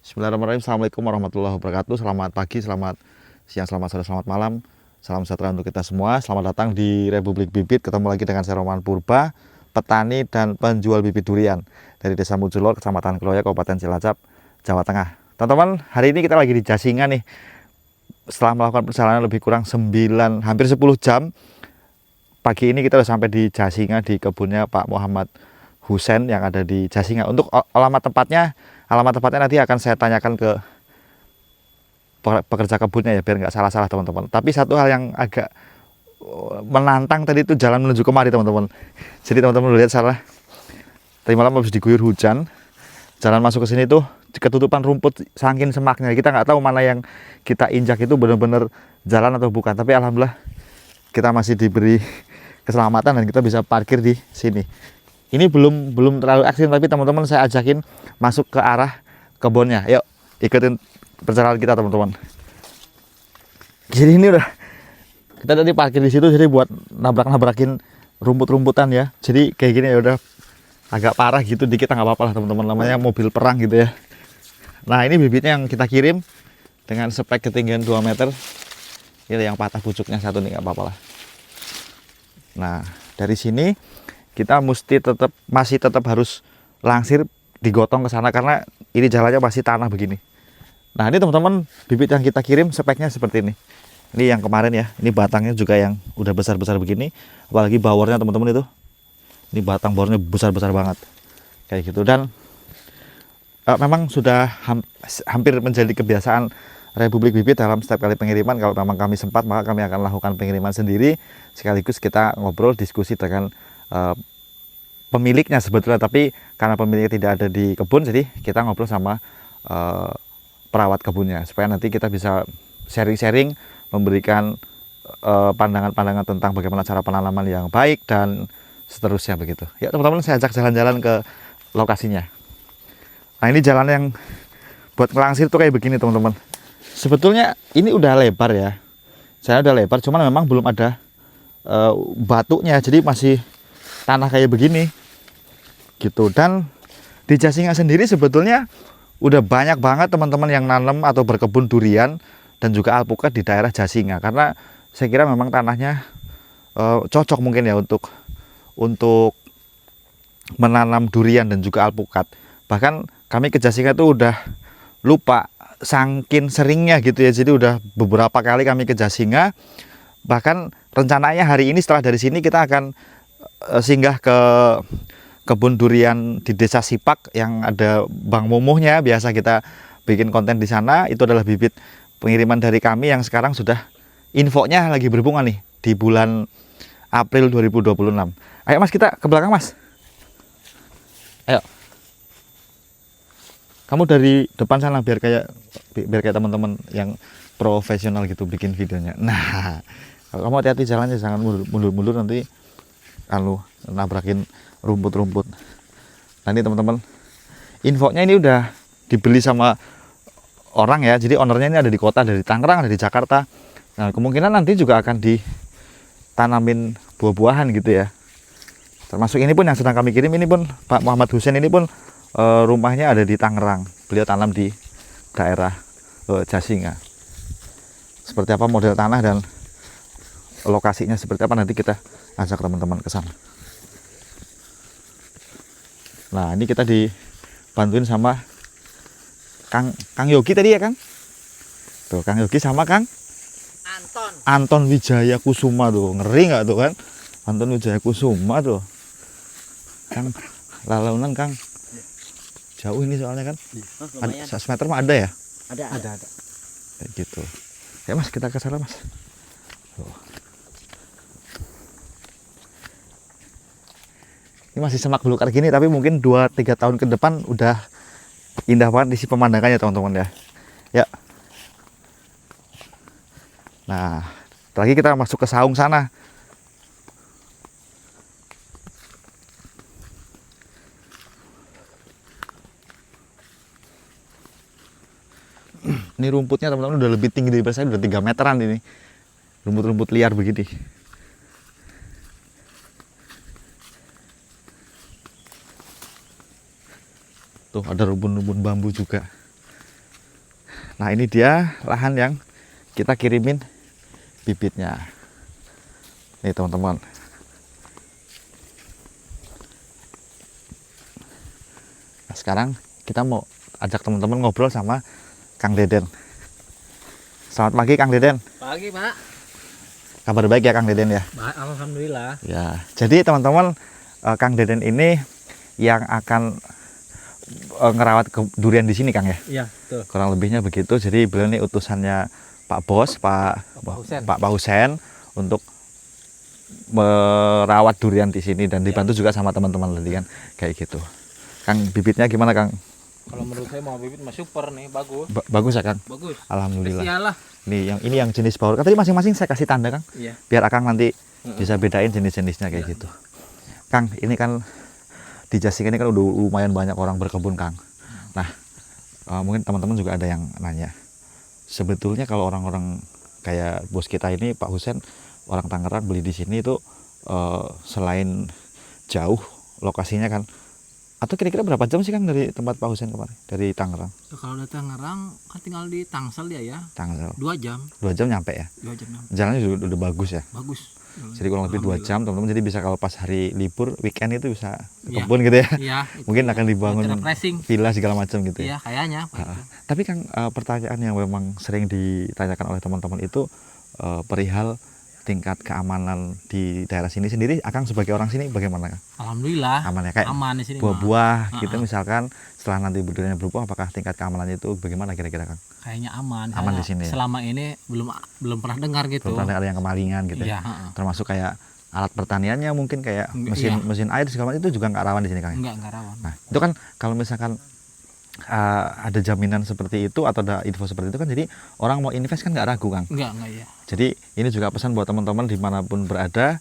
Bismillahirrahmanirrahim. Assalamualaikum warahmatullahi wabarakatuh. Selamat pagi, selamat siang, selamat sore, selamat malam. Salam sejahtera untuk kita semua. Selamat datang di Republik Bibit. Ketemu lagi dengan saya Roman Purba, petani dan penjual bibit durian dari Desa Mujulor, Kecamatan Keloya, Kabupaten Cilacap, Jawa Tengah. Teman-teman, hari ini kita lagi di Jasingan nih. Setelah melakukan perjalanan lebih kurang 9, hampir 10 jam, pagi ini kita sudah sampai di Jasingan, di kebunnya Pak Muhammad Husen yang ada di Jasingan. Untuk alamat tempatnya nanti akan saya tanyakan ke pekerja kebunnya ya, biar nggak salah-salah teman-teman. Tapi satu hal yang agak menantang tadi itu jalan menuju kemari teman-teman. Jadi teman-teman lihat salah. Tadi malam habis diguyur hujan, jalan masuk ke sini tuh ketutupan rumput saking semaknya. Kita nggak tahu mana yang kita injak itu benar-benar jalan atau bukan. Tapi alhamdulillah kita masih diberi keselamatan dan kita bisa parkir di sini. Ini belum terlalu ekstrim, tapi teman-teman saya ajakin masuk ke arah kebunnya. Yuk ikutin perjalanan kita teman-teman. Jadi ini udah kita tadi parkir di situ, jadi buat nabrak-nabrakin rumput-rumputan ya. Jadi kayak gini ya udah agak parah gitu dikit, nggak apa-apa lah teman-teman, namanya mobil perang gitu ya. Nah ini bibitnya yang kita kirim dengan spek ketinggian 2 meter. Ini yang patah pucuknya satu nih, nggak apa-apa lah. Nah dari sini kita masih tetap harus langsir digotong ke sana karena ini jalannya masih tanah begini. Nah ini teman-teman bibit yang kita kirim speknya seperti ini. Ini yang kemarin ya, ini batangnya juga yang udah besar-besar begini. Apalagi bawornya teman-teman itu. Ini batang bawornya besar-besar banget. Kayak gitu, dan memang sudah hampir menjadi kebiasaan Republik Bibit dalam setiap kali pengiriman. Kalau memang kami sempat, maka kami akan lakukan pengiriman sendiri. Sekaligus kita ngobrol, diskusi dengan pemiliknya sebetulnya, tapi karena pemiliknya tidak ada di kebun, jadi kita ngobrol sama perawat kebunnya supaya nanti kita bisa sharing-sharing, memberikan pandangan-pandangan tentang bagaimana cara penanaman yang baik dan seterusnya begitu. Ya teman-teman, saya ajak jalan-jalan ke lokasinya. Nah ini jalan yang buat ngelangsir tuh kayak begini teman-teman. Sebetulnya ini udah lebar ya, saya udah lebar, cuman memang belum ada batunya, jadi masih tanah kayak begini gitu. Dan di Jasingan sendiri sebetulnya udah banyak banget teman-teman yang nanam atau berkebun durian dan juga alpukat di daerah Jasingan, karena saya kira memang tanahnya cocok mungkin ya untuk menanam durian dan juga alpukat. Bahkan kami ke Jasingan tuh udah lupa saking seringnya gitu ya, jadi udah beberapa kali kami ke Jasingan. Bahkan rencananya hari ini setelah dari sini kita akan singgah ke kebun durian di Desa Sipak yang ada Bang Mumuhnya. Biasa kita bikin konten di sana. Itu adalah bibit pengiriman dari kami yang sekarang sudah infonya lagi berbunga nih di bulan April 2026. Ayo Mas, kita ke belakang Mas. Ayo. Kamu dari depan sana biar kayak teman-teman yang profesional gitu bikin videonya. Nah, kalau kamu hati-hati jalannya, jangan mundur-mundur nanti nabrakin rumput-rumput. Nah ini teman-teman, infonya ini udah dibeli sama orang ya, jadi ownernya ini ada di kota, dari Tangerang, ada di Jakarta. Nah kemungkinan nanti juga akan ditanamin buah-buahan gitu ya. Termasuk ini pun yang sedang kami kirim, ini pun Pak Muhammad Husen ini pun rumahnya ada di Tangerang. Beliau tanam di daerah Jasingan. Seperti apa model tanah dan lokasinya seperti apa, nanti kita ajak teman-teman ke sana. Nah ini kita dibantuin sama Kang Yogi tadi ya Kang. Tuh Kang Yogi sama Kang Anton Wijaya Kusuma tuh, ngeri nggak tuh kan? Anton Wijaya Kusuma tuh. Kang lalaunan Kang. Jauh ini soalnya kan. 100 meter mah ada ya? Ada. Kayak gitu. Ya Mas, kita ke sana Mas. Tuh. Ini masih semak belukar gini, tapi mungkin 2-3 tahun ke depan udah indah banget isi pemandangannya teman-teman ya. Ya. Nah, lagi kita masuk ke saung sana. Ini rumputnya teman-teman udah lebih tinggi dari saya, udah 3 meteran ini. Rumput-rumput liar begini. Tuh ada rumpun-rumpun bambu juga. Nah ini dia lahan yang kita kirimin bibitnya. Nih teman-teman. Nah sekarang kita mau ajak teman-teman ngobrol sama Kang Deden. Selamat pagi Kang Deden. Pagi Pak. Kabar baik ya Kang Deden ya? Alhamdulillah. Ya, jadi teman-teman Kang Deden ini yang akan ngerawat durian di sini Kang ya? Iya, betul. Kurang lebihnya begitu. Jadi beliau ini utusannya Pak Bos, Pak Husen untuk merawat durian di sini dan dibantu juga sama teman-teman tadi kan kayak gitu. Kang bibitnya gimana Kang? Kalau menurut saya mau bibit mah super nih, bagus. Bagus ya Kang? Bagus. Alhamdulillah. Spesial lah. Ini yang jenis power. Tadi masing-masing saya kasih tanda Kang. Iya. Biar Akang nanti bisa bedain jenis-jenisnya kayak gitu. Kang, ini kan di Jasik ini kan udah lumayan banyak orang berkebun Kang. Nah, mungkin teman-teman juga ada yang nanya. Sebetulnya kalau orang-orang kayak bos kita ini Pak Husen, orang Tangerang beli di sini itu selain jauh lokasinya kan, atau kira-kira berapa jam sih Kang dari tempat Pak Husen kemarin dari Tangerang? Kalau dari Tangerang kan tinggal di Tangsel dia ya. Tangsel. 2 jam. 2 jam nyampe ya? 2 jam. Jalannya udah bagus ya? Bagus. Jadi kurang lebih 2 jam teman-teman, jadi bisa kalau pas hari libur weekend itu bisa ke Iya. kebun gitu ya. Iya. Mungkin akan dibangun refreshing. villa segala macam gitu ya. Iya, kayaknya. Tapi Kang, pertanyaan yang memang sering ditanyakan oleh teman-teman itu perihal tingkat keamanan di daerah sini sendiri. Akang sebagai orang sini bagaimana Kang? Alhamdulillah. Aman ya, kayak aman di sini. buah-buah gitu misalkan setelah nanti duriannya berbuah, apakah tingkat keamanannya itu bagaimana kira-kira Kang? Kayaknya aman. Aman di sini ya? Selama ini belum pernah dengar gitu. Belum pernah ada yang kemalingan gitu Iya, ya? Termasuk kayak alat pertaniannya mungkin kayak Iya. mesin air segala macam itu juga nggak rawan di sini Kang ya? Enggak rawan. Nah itu kan kalau misalkan ada jaminan seperti itu atau ada info seperti itu kan, jadi orang mau invest kan nggak ragu Kang. Enggak ya. Jadi ini juga pesan buat teman-teman dimanapun berada,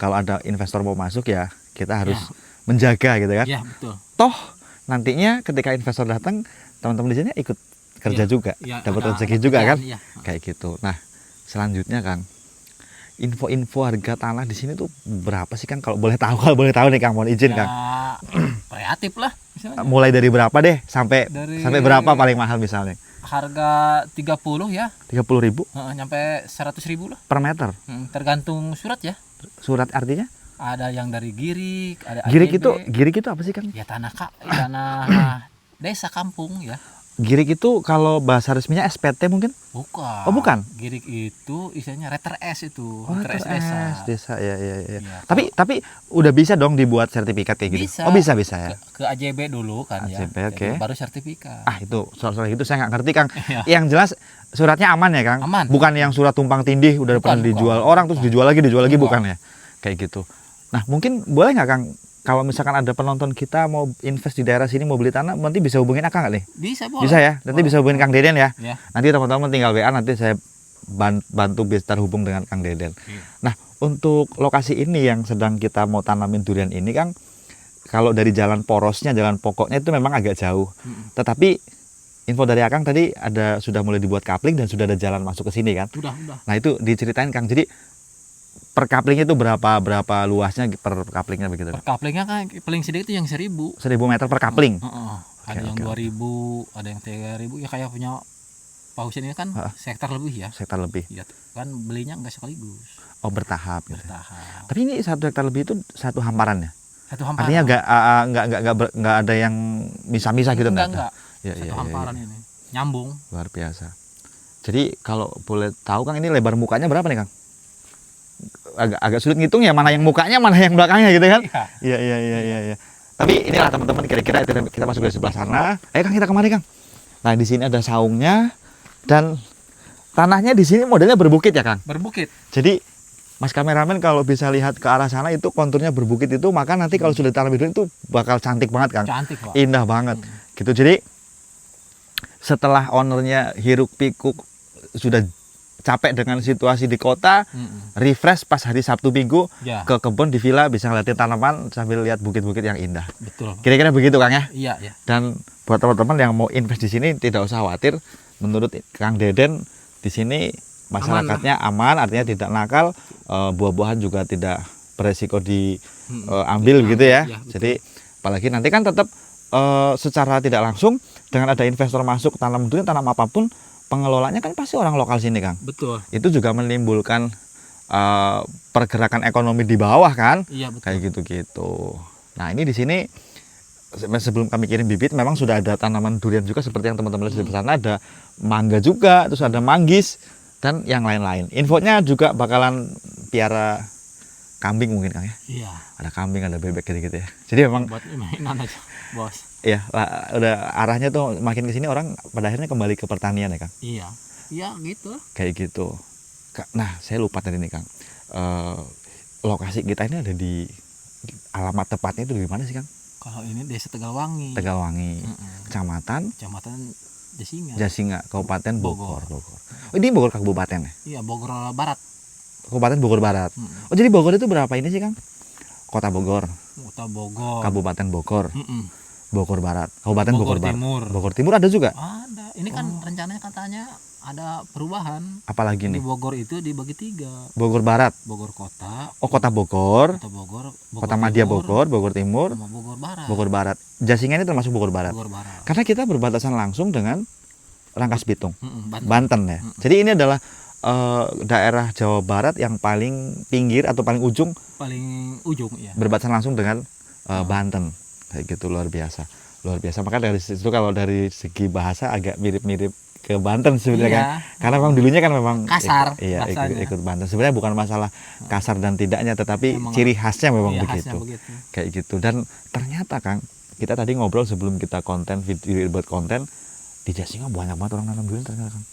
kalau ada investor mau masuk ya kita harus menjaga gitu kan. Iya, betul. Toh nantinya ketika investor datang, teman-teman di sini ikut kerja juga, dapat rezeki juga kan, kayak gitu. Nah selanjutnya Kang, info-info harga tanah di sini tuh berapa sih Kang? Kalau boleh tahu nih Kang, mohon izin Kang. Kreatif lah misalnya. Mulai dari berapa deh sampai berapa paling mahal misalnya? Harga 30 ya. 30.000? Nyampe 100.000 lah. Per meter? Tergantung surat ya. Surat artinya? Ada yang dari Girik, ada Girik AJB. Girik itu apa sih Kang? Ya tanah desa kampung ya. Girik itu kalau bahasa resminya SPT mungkin? Bukan. Oh bukan? Girik itu istilahnya Reter S itu. Oh, Reter S desa ya. Ya, Tapi udah bisa dong dibuat sertifikat kayak gitu? Bisa. Oh bisa ya? Ke AJB dulu kan AJB, ya. oke. Baru sertifikat. Itu soal itu saya nggak ngerti Kang. Iya. Yang jelas suratnya aman ya Kang? Aman. Bukan yang surat tumpang tindih udah pernah dijual orang terus dijual lagi bukan ya? Kayak gitu. Nah mungkin boleh nggak Kang, kalau misalkan ada penonton kita mau invest di daerah sini, mau beli tanah, nanti bisa hubungin Akang nggak nih? Bisa, boleh. Bisa ya? Nanti bisa hubungin Kang Deden ya? Ya. Nanti teman-teman tinggal WA, nanti saya bantu bisa terhubung dengan Kang Deden. Nah, untuk lokasi ini yang sedang kita mau tanamin durian ini Kang, kalau dari jalan porosnya, jalan pokoknya itu memang agak jauh. Tetapi info dari Akang tadi sudah mulai dibuat kapling dan sudah ada jalan masuk ke sini kan? Udah. Nah, itu diceritain Kang. Jadi per kaplingnya itu berapa luasnya per kaplingnya begitu? Per kaplingnya kan paling sedikit itu yang 1.000. 1.000 meter per kapling. Ada yang 2.000, ada yang 3.000 ya, kayak punya Pak Husin ini kan sektor lebih ya. Sektor lebih. Ya, kan belinya enggak sekaligus. Oh, bertahap. Bertahap. Tapi ini 1 hektar lebih itu satu hamparan ya? Satu hamparan. Artinya nggak ada yang misah-misah gitu enggak. Ya, satu hamparan ini. Nyambung. Luar biasa. Jadi kalau boleh tahu Kang, ini lebar mukanya berapa nih Kang? Agak sulit ngitung ya, mana yang mukanya mana yang belakangnya gitu kan. Iya. Tapi inilah teman-teman, kira-kira kita masuk dari sebelah sana. Ayo Kang, kita kemari Kang. Nah di sini ada saungnya dan tanahnya di sini modelnya berbukit ya Kang. Berbukit. Jadi Mas kameramen kalau bisa lihat ke arah sana itu konturnya berbukit itu, maka nanti kalau sudah ditanam itu bakal cantik banget Kang. Cantik Pak. Indah banget. Gitu. Jadi setelah ownernya hiruk pikuk sudah capek dengan situasi di kota, refresh pas hari Sabtu Minggu ke kebun di villa, bisa ngeliatin tanaman sambil lihat bukit-bukit yang indah. Betul. Kira-kira begitu Kang ya? Iya. Dan buat teman-teman yang mau invest di sini tidak usah khawatir. Menurut Kang Deden di sini masyarakatnya aman, artinya tidak nakal, buah-buahan juga tidak beresiko diambil gitu ya. Jadi apalagi nanti kan tetap secara tidak langsung dengan ada investor masuk tanam durian, tanam apapun, pengelolanya kan pasti orang lokal sini, Kang. Betul. Itu juga menimbulkan pergerakan ekonomi di bawah kan, Iya betul. kayak gitu-gitu. Nah ini di sini sebelum kami kirim bibit memang sudah ada tanaman durian juga seperti yang teman-teman lihat di sana, ada mangga juga, terus ada manggis dan yang lain-lain. Infonya juga bakalan piara kambing mungkin, Kang ya. Iya. Ada kambing, ada bebek gitu-gitu ya. Jadi memang Buat mainan aja, bos. ya udah arahnya tuh makin ke sini orang pada akhirnya kembali ke pertanian ya, Kang. Iya. Iya gitu. Kayak gitu. Nah, saya lupa tadi nih, Kang. Lokasi kita ini ada di alamat tepatnya itu di mana sih, Kang? Kalau ini Desa Tegalwangi. Tegalwangi, Kecamatan Kecamatan Jasinga. Jasinga, Kabupaten Bogor. Bogor. Oh, ini Bogor kabupaten ya? Iya, Bogor Barat. Kabupaten Bogor Barat. Oh, jadi Bogor itu berapa ini sih, Kang? Kota Bogor, Kota Bogor. Kabupaten Bogor, Mm-mm. Bogor Barat, Kabupaten Bogor, Bogor Barat. Timur. Bogor Timur ada juga. Ada. Ini kan rencananya katanya ada perubahan. Apalagi Di nih? Bogor itu dibagi 3. Bogor Barat. Bogor Kota, Oh, Kota Bogor, Kota Bogor, Kota Madya Bogor, Bogor Timur, sama Bogor Barat. Bogor Barat. Jasinga ini termasuk Bogor Barat. Bogor Barat. Karena kita berbatasan langsung dengan Rangkas Bitung, Banten. Banten ya. Jadi ini adalah daerah Jawa Barat yang paling pinggir atau paling ujung Paling ujung ya. berbatasan langsung dengan Banten. Kayak gitu, luar biasa. Luar biasa. Maka dari situ kalau dari segi bahasa agak mirip-mirip ke Banten sebenarnya Iya. kan. Karena memang dulunya kan memang Kasar iya, bahasanya. ikut Banten. Sebenarnya bukan masalah kasar dan tidaknya, tetapi Emang ciri khasnya memang Iya, begitu. khasnya begitu. Kayak gitu. Dan ternyata, Kang, kita tadi ngobrol sebelum kita konten video buat konten, di Jasinga banyak banget orang nanam durian ternyata, Kang.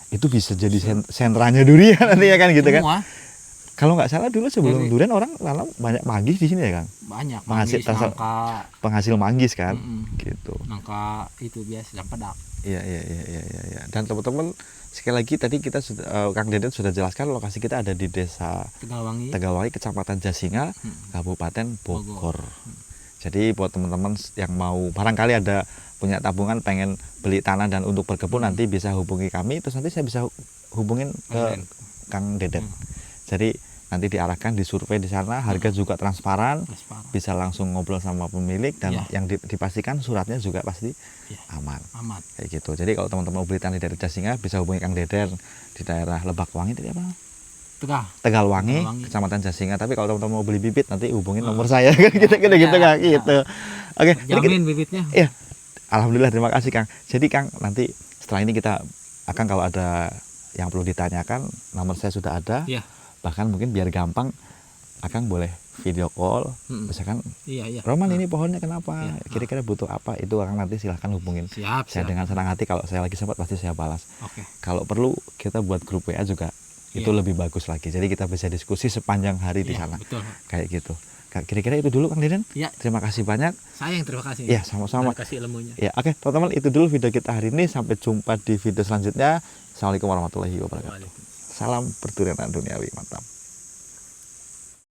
Itu bisa jadi sentranya durian nanti ya kan gitu kan. Semua Kalau nggak salah dulu sebelum Jadi- durian orang nanam banyak manggis di sini ya, Kang. banyak. Penghasil- Manggis, nangka, Penghasil manggis kan. Mm-mm. Gitu. nangka itu biasa pedak. Iya. Dan teman-teman sekali lagi tadi kita sudah Kang Deden sudah jelaskan lokasi kita ada di Desa Tegalwangi. Tegalwangi, Kecamatan Jasinga, Kabupaten Bogor. Jadi buat teman-teman yang mau barangkali ada punya tabungan pengen beli tanah dan untuk berkebun nanti bisa hubungi kami, terus nanti saya bisa hubungin ke Kang Deden. Jadi nanti diarahkan disurvei di sana, harga juga transparan, bisa langsung ngobrol sama pemilik dan Iya. yang dipastikan suratnya juga pasti aman. Amat. Kayak gitu. Jadi kalau teman-teman mau beli tanah dari Jasinga bisa hubungi Kang Deden di daerah Lebakwangi tadi apa? Tegalwangi, Kecamatan Jasinga. Tapi kalau teman-teman mau beli bibit nanti hubungin nomor saya kan gitu Kang gitu. Oke, Jamin bibitnya. iya. Alhamdulillah, terima kasih Kang. Jadi Kang, nanti setelah ini kita akan kalau ada yang perlu ditanyakan, nomor saya sudah ada. Iya. Bahkan mungkin biar gampang, Akang boleh video call. Misalkan, Iya. Roman ini pohonnya kenapa? Iya. Kira-kira butuh apa? Itu Akang nanti silahkan hubungin. Siap. Saya dengan senang hati, kalau saya lagi sempat pasti saya balas. Oke. Kalau perlu kita buat grup WA juga, itu lebih bagus lagi. Jadi kita bisa diskusi sepanjang hari di sana. Betul. Kayak gitu. Kira-kira itu dulu Kang Deden. Iya. Terima kasih banyak. Saya yang terima kasih. Ya, sama-sama. Terima kasih ilmunya. Ya, oke, teman-teman, itu dulu video kita hari ini. Sampai jumpa di video selanjutnya. Assalamualaikum warahmatullahi wabarakatuh. Salam perturian duniawi, mantap.